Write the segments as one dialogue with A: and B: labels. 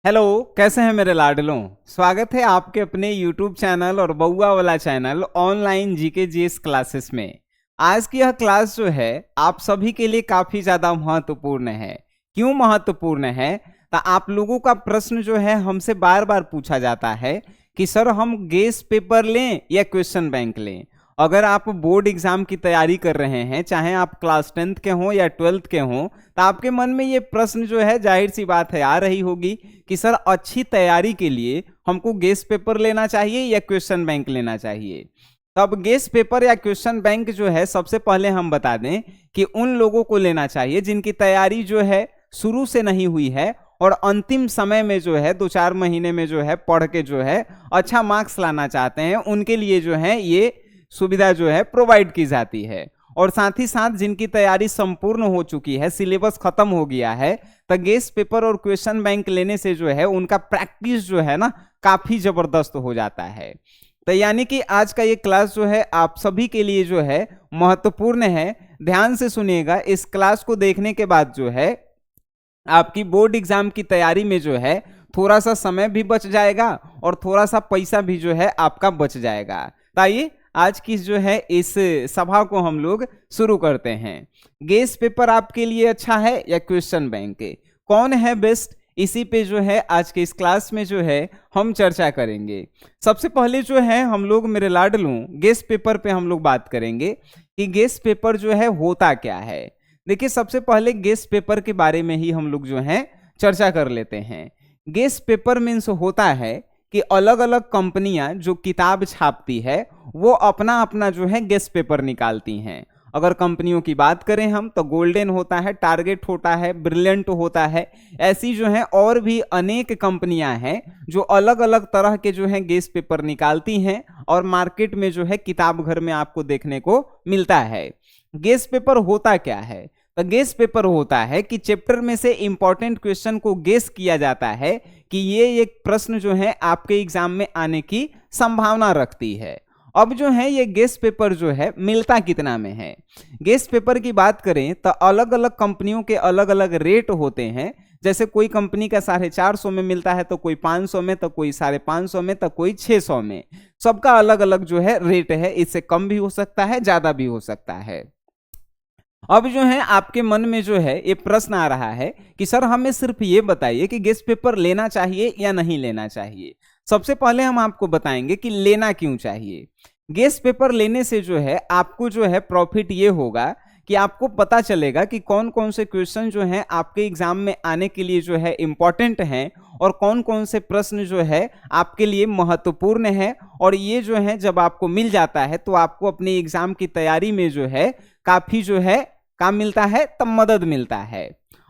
A: Hello, कैसे हैं मेरे लाडलों। स्वागत है आपके अपने YouTube चैनल और बउआ वाला channel online GK GS classes में। आज की यह क्लास जो है आप सभी के लिए काफ़ी ज़्यादा महत्वपूर्ण है। क्यों महत्वपूर्ण है? तो आप लोगों का प्रश्न जो है हमसे बार बार पूछा जाता है कि सर हम गेस पेपर लें या क्वेश्चन बैंक लें। अगर आप बोर्ड एग्जाम की तैयारी कर रहे हैं, चाहे आप क्लास 10th के हों या 12th के हों, तो आपके मन में ये प्रश्न जो है जाहिर सी बात है आ रही होगी कि सर अच्छी तैयारी के लिए हमको गेस पेपर लेना चाहिए या क्वेश्चन बैंक लेना चाहिए। तो अब गेस पेपर या क्वेश्चन बैंक जो है सबसे पहले हम बता दें कि उन लोगों को लेना चाहिए जिनकी तैयारी जो है शुरू से नहीं हुई है और अंतिम समय में जो है 2-4 महीने में जो है पढ़ के जो है अच्छा मार्क्स लाना चाहते हैं, उनके लिए जो है ये सुविधा जो है प्रोवाइड की जाती है। और साथ ही साथ जिनकी तैयारी संपूर्ण हो चुकी है, सिलेबस खत्म हो गया है, तो गेस पेपर और क्वेश्चन बैंक लेने से जो है उनका प्रैक्टिस जो है ना काफी जबरदस्त हो जाता है। तो यानी कि आज का ये क्लास जो है आप सभी के लिए जो है महत्वपूर्ण है। ध्यान से सुनिएगा, इस क्लास को देखने के बाद जो है आपकी बोर्ड एग्जाम की तैयारी में जो है थोड़ा सा समय भी बच जाएगा और थोड़ा सा पैसा भी जो है आपका बच जाएगा। तो आइए आज की जो है इस सभा को हम लोग शुरू करते हैं। गेस पेपर आपके लिए अच्छा है या क्वेश्चन बैंक, कौन है बेस्ट? इसी पे जो है आज के इस क्लास में जो है हम चर्चा करेंगे। सबसे पहले जो है हम लोग मेरे लाडलूं गेस पेपर पे हम लोग बात करेंगे कि गेस पेपर जो है होता क्या है। देखिए, सबसे पहले गेस पेपर के बारे में ही हम लोग जो है चर्चा कर लेते हैं। गेस पेपर मीन्स होता है कि अलग अलग कंपनियां जो किताब छापती है वो अपना अपना जो है गेस पेपर निकालती हैं। अगर कंपनियों की बात करें हम तो गोल्डन होता है, टारगेट होता है, ब्रिलियंट होता है। ऐसी जो है और भी अनेक कंपनियां हैं जो अलग अलग तरह के जो है गेस पेपर निकालती हैं और मार्केट में जो है किताब घर में आपको देखने को मिलता है। गेस पेपर होता क्या है? तो गेस पेपर होता है कि चैप्टर में से इंपॉर्टेंट क्वेश्चन को गेस किया जाता है कि ये एक प्रश्न जो है आपके एग्जाम में आने की संभावना रखती है। अब जो है ये गेस पेपर जो है मिलता कितना में है? गेस पेपर की बात करें तो अलग अलग कंपनियों के अलग अलग रेट होते हैं। जैसे कोई कंपनी का 450 में मिलता है, तो कोई 500 में, तो कोई 550 में, तो कोई 600 में। सबका अलग अलग जो है रेट है, इससे कम भी हो सकता है, ज्यादा भी हो सकता है। अब जो है आपके मन में जो है ये प्रश्न आ रहा है कि सर हमें सिर्फ ये बताइए कि गेस पेपर लेना चाहिए या नहीं लेना चाहिए। सबसे पहले हम आपको बताएंगे कि लेना क्यों चाहिए। गेस पेपर लेने से जो है आपको जो है प्रॉफिट ये होगा कि आपको पता चलेगा कि कौन कौन से क्वेश्चन जो हैं आपके एग्जाम में आने के लिए जो है इंपॉर्टेंट हैं और कौन कौन से प्रश्न जो है आपके लिए महत्वपूर्ण है। और ये जो है जब आपको मिल जाता है तो आपको अपने एग्जाम की तैयारी में जो है काफी जो है काम मिलता है, तब मदद मिलता है।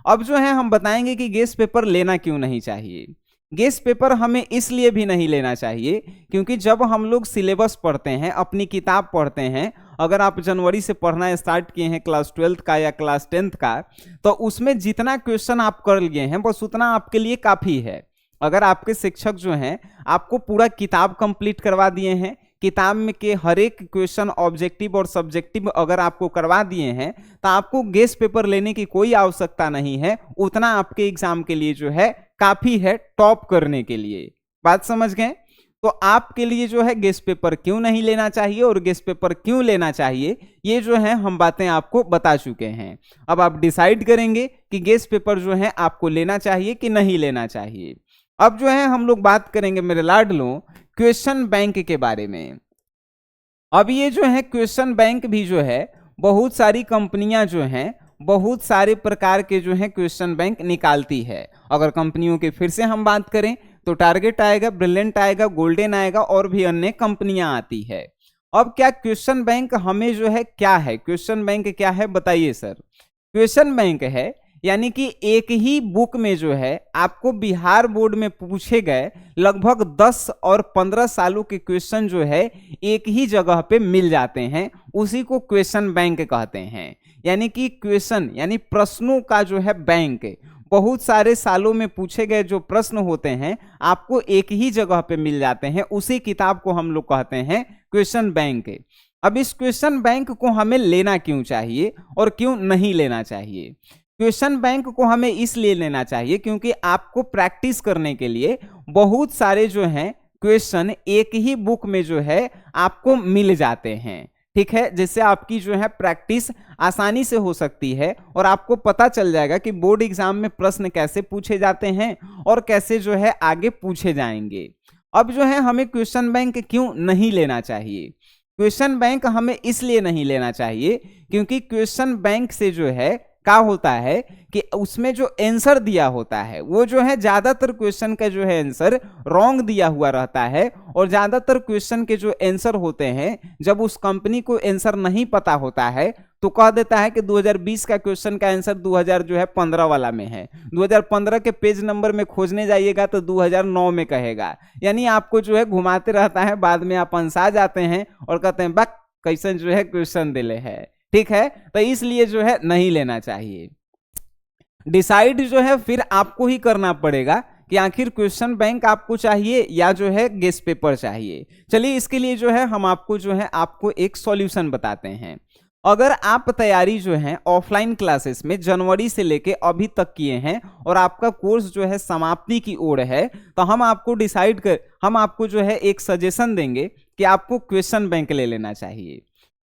A: अब जो है हम बताएंगे कि गेस पेपर लेना क्यों नहीं चाहिए। गेस पेपर हमें इसलिए भी नहीं लेना चाहिए क्योंकि जब हम लोग सिलेबस पढ़ते हैं, अपनी किताब पढ़ते हैं, अगर आप जनवरी से पढ़ना स्टार्ट किए हैं क्लास 12th का या क्लास 10th का, तो उसमें जितना क्वेश्चन आप कर लिए हैं बस उतना आपके लिए काफ़ी है। अगर आपके शिक्षक जो हैं आपको पूरा किताब कंप्लीट करवा दिए हैं, किताब में के हर एक क्वेश्चन ऑब्जेक्टिव और सब्जेक्टिव अगर आपको करवा दिए हैं, तो आपको गेस पेपर लेने की कोई आवश्यकता नहीं है। उतना आपके एग्जाम के लिए जो है काफी है टॉप करने के लिए। बात समझ गए? तो आपके लिए जो है गेस पेपर क्यों नहीं लेना चाहिए और गेस पेपर क्यों लेना चाहिए, ये जो है हम बातें आपको बता चुके हैं। अब आप डिसाइड करेंगे कि गेस पेपर जो है आपको लेना चाहिए कि नहीं लेना चाहिए। अब जो है हम लोग बात करेंगे मेरे लाडलों क्वेश्चन बैंक के बारे में। अब ये जो है क्वेश्चन बैंक भी जो है बहुत सारी कंपनियां जो हैं बहुत सारे प्रकार के जो है क्वेश्चन बैंक निकालती है। अगर कंपनियों की फिर से हम बात करें तो टारगेट आएगा, ब्रिलियंट आएगा, गोल्डन आएगा और भी अन्य कंपनियां आती है। अब क्या क्वेश्चन बैंक हमें जो है क्या है, क्वेश्चन बैंक क्या है बताइए सर। क्वेश्चन बैंक है यानी कि एक ही बुक में जो है आपको बिहार बोर्ड में पूछे गए लगभग 10 और 15 सालों के क्वेश्चन जो है एक ही जगह पे मिल जाते हैं, उसी को क्वेश्चन बैंक कहते हैं। यानी कि क्वेश्चन यानी प्रश्नों का जो है बैंक, बहुत सारे सालों में पूछे गए जो प्रश्न होते हैं आपको एक ही जगह पे मिल जाते हैं, उसी किताब को हम लोग कहते हैं क्वेश्चन बैंक। अब इस क्वेश्चन बैंक को हमें लेना क्यों चाहिए और क्यों नहीं लेना चाहिए? क्वेश्चन बैंक को हमें इसलिए लेना चाहिए क्योंकि आपको प्रैक्टिस करने के लिए बहुत सारे जो हैं क्वेश्चन एक ही बुक में जो है आपको मिल जाते हैं। ठीक है, जिससे आपकी जो है प्रैक्टिस आसानी से हो सकती है और आपको पता चल जाएगा कि बोर्ड एग्जाम में प्रश्न कैसे पूछे जाते हैं और कैसे जो है आगे पूछे जाएंगे। अब जो है हमें क्वेश्चन बैंक क्यों नहीं लेना चाहिए? क्वेश्चन बैंक हमें इसलिए नहीं लेना चाहिए क्योंकि क्वेश्चन बैंक से जो है क्या होता है कि उसमें जो आंसर दिया होता है वो जो है ज्यादातर क्वेश्चन का जो है आंसर रॉन्ग दिया हुआ रहता है। और ज्यादातर क्वेश्चन के जो आंसर होते हैं, जब उस कंपनी को आंसर नहीं पता होता है तो कह देता है कि 2020 का क्वेश्चन का आंसर 2015 वाला में है, 2015 के पेज नंबर में खोजने जाइएगा तो 2009 में कहेगा। यानी आपको जो है घुमाते रहता है, बाद में आप अंसा जाते हैं और कहते हैं बक कैसन जो है क्वेश्चन दिले है। ठीक है, तो इसलिए जो है नहीं लेना चाहिए। डिसाइड जो है फिर आपको ही करना पड़ेगा कि आखिर क्वेश्चन बैंक आपको चाहिए या जो है गेस्ट पेपर चाहिए। चलिए इसके लिए जो है हम आपको एक सॉल्यूशन बताते हैं। अगर आप तैयारी जो है ऑफलाइन क्लासेस में जनवरी से लेके अभी तक किए हैं और आपका कोर्स जो है समाप्ति की ओर है, तो हम आपको जो है एक सजेशन देंगे कि आपको क्वेश्चन बैंक ले लेना चाहिए।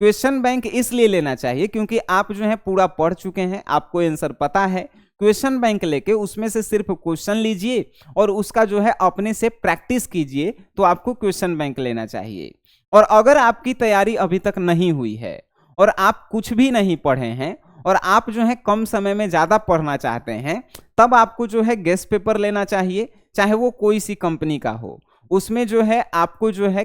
A: क्वेश्चन बैंक इसलिए लेना चाहिए क्योंकि आप जो है पूरा पढ़ चुके हैं, आपको आंसर पता है। क्वेश्चन बैंक लेके उसमें से सिर्फ क्वेश्चन लीजिए और उसका जो है अपने से प्रैक्टिस कीजिए, तो आपको क्वेश्चन बैंक लेना चाहिए। और अगर आपकी तैयारी अभी तक नहीं हुई है और आप कुछ भी नहीं पढ़े हैं और आप जो है कम समय में ज्यादा पढ़ना चाहते हैं, तब आपको जो है गेस्ट पेपर लेना चाहिए, चाहे वो कोई सी कंपनी का हो। उसमें जो है आपको जो है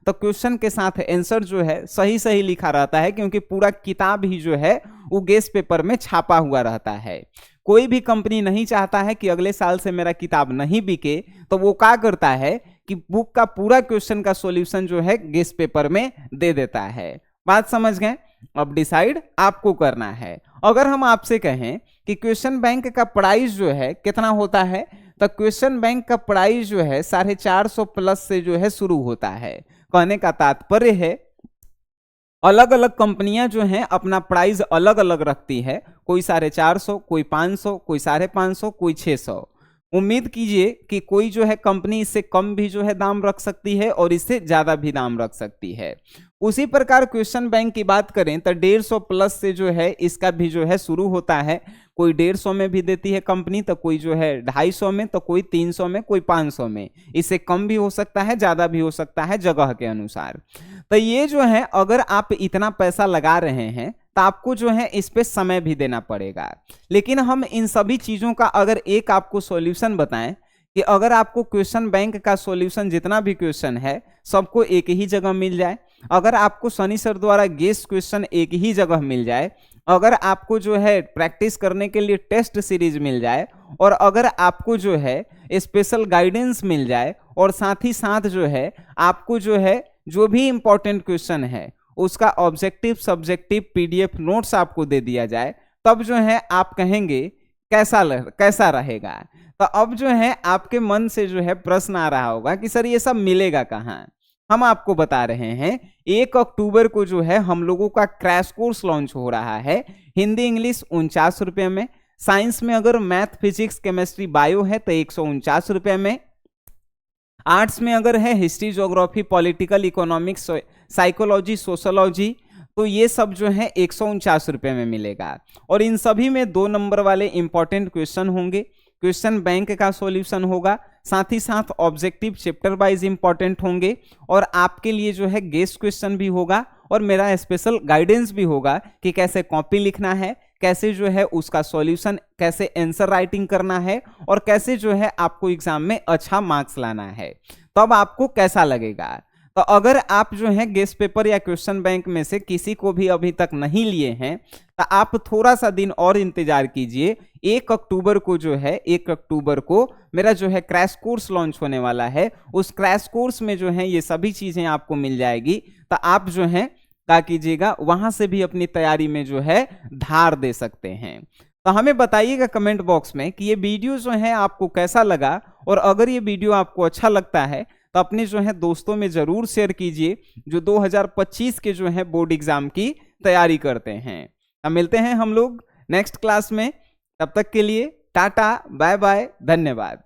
A: तो क्वेश्चन के साथ आंसर जो है सही सही लिखा रहता है, क्योंकि पूरा किताब ही जो है वो गेस्ट पेपर में छापा हुआ रहता है। कोई भी कंपनी नहीं चाहता है कि अगले साल से मेरा किताब नहीं बिके, तो वो क्या करता है कि बुक का पूरा क्वेश्चन का सॉल्यूशन जो है गेस्ट पेपर में दे देता है। बात समझ गए? अब डिसाइड आपको करना है। अगर हम आपसे कहें कि क्वेश्चन बैंक का प्राइस जो है कितना होता है, तो क्वेश्चन बैंक का प्राइस जो है 450 प्लस से जो है शुरू होता है। कहने का तात्पर्य है अलग अलग कंपनियां जो हैं अपना प्राइस अलग अलग रखती है, कोई 450, कोई 500, कोई 550, कोई 600। उम्मीद कीजिए कि कोई जो है कंपनी इससे कम भी जो है दाम रख सकती है और इससे ज्यादा भी दाम रख सकती है। उसी प्रकार क्वेश्चन बैंक की बात करें तो 150 प्लस से जो है इसका भी जो है शुरू होता है। कोई 150 में भी देती है कंपनी, तो कोई जो है 250 में, तो कोई 300 में, कोई 500 में। इससे कम भी हो सकता है, ज्यादा भी हो सकता है जगह के अनुसार। तो ये जो है अगर आप इतना पैसा लगा रहे हैं तो आपको जो है इस पे समय भी देना पड़ेगा। लेकिन हम इन सभी चीजों का अगर एक आपको सॉल्यूशन बताएं कि अगर आपको क्वेश्चन बैंक का सॉल्यूशन जितना भी क्वेश्चन है सबको एक ही जगह मिल जाए, अगर आपको सनी सर द्वारा गेस्ट क्वेश्चन एक ही जगह मिल जाए, अगर आपको जो है प्रैक्टिस करने के लिए टेस्ट सीरीज मिल जाए, और अगर आपको जो है स्पेशल गाइडेंस मिल जाए, और साथ ही साथ जो है आपको जो है जो भी इंपॉर्टेंट क्वेश्चन है उसका ऑब्जेक्टिव सब्जेक्टिव पीडीएफ नोट्स आपको दे दिया जाए, तब जो है आप कहेंगे कैसा रहेगा। तो अब जो है आपके मन से जो है प्रश्न आ रहा होगा कि सर ये सब मिलेगा कहाँ। हम आपको बता रहे हैं 1 अक्टूबर को जो है हम लोगों का क्रैश कोर्स लॉन्च हो रहा है। हिंदी इंग्लिश 49 रुपये में, साइंस में अगर मैथ फिजिक्स केमिस्ट्री बायो है तो 149 रुपये में, आर्ट्स में अगर है history geography political economics psychology sociology, तो ये सब जो है 149 रुपये में मिलेगा। और इन सभी में 2 नंबर वाले इंपॉर्टेंट क्वेश्चन होंगे, क्वेश्चन बैंक का सॉल्यूशन होगा, साथ ही साथ ऑब्जेक्टिव चैप्टर वाइज इंपॉर्टेंट होंगे, और आपके लिए जो है गेस्ट क्वेश्चन भी होगा, और मेरा स्पेशल गाइडेंस भी होगा कि कैसे कॉपी लिखना है, कैसे जो है उसका सॉल्यूशन, कैसे आंसर राइटिंग करना है, और कैसे जो है आपको एग्जाम में अच्छा मार्क्स लाना है। तब आपको कैसा लगेगा? तो अगर आप जो है गेस्ट पेपर या क्वेश्चन बैंक में से किसी को भी अभी तक नहीं लिए हैं तो आप थोड़ा सा दिन और इंतजार कीजिए। 1 अक्टूबर को जो है 1 अक्टूबर को मेरा जो है क्रैश कोर्स लॉन्च होने वाला है। उस क्रैश कोर्स में जो है ये सभी चीजें आपको मिल जाएगी, तो आप जो है क्या कीजिएगा, वहां से भी अपनी तैयारी में जो है धार दे सकते हैं। तो हमें बताइएगा कमेंट बॉक्स में कि ये वीडियो जो है आपको कैसा लगा, और अगर ये वीडियो आपको अच्छा लगता है तो अपने जो है दोस्तों में जरूर शेयर कीजिए जो 2025 के जो है बोर्ड एग्जाम की तैयारी करते हैं। अब मिलते हैं हम लोग नेक्स्ट क्लास में। तब तक के लिए टाटा बाय बाय, धन्यवाद।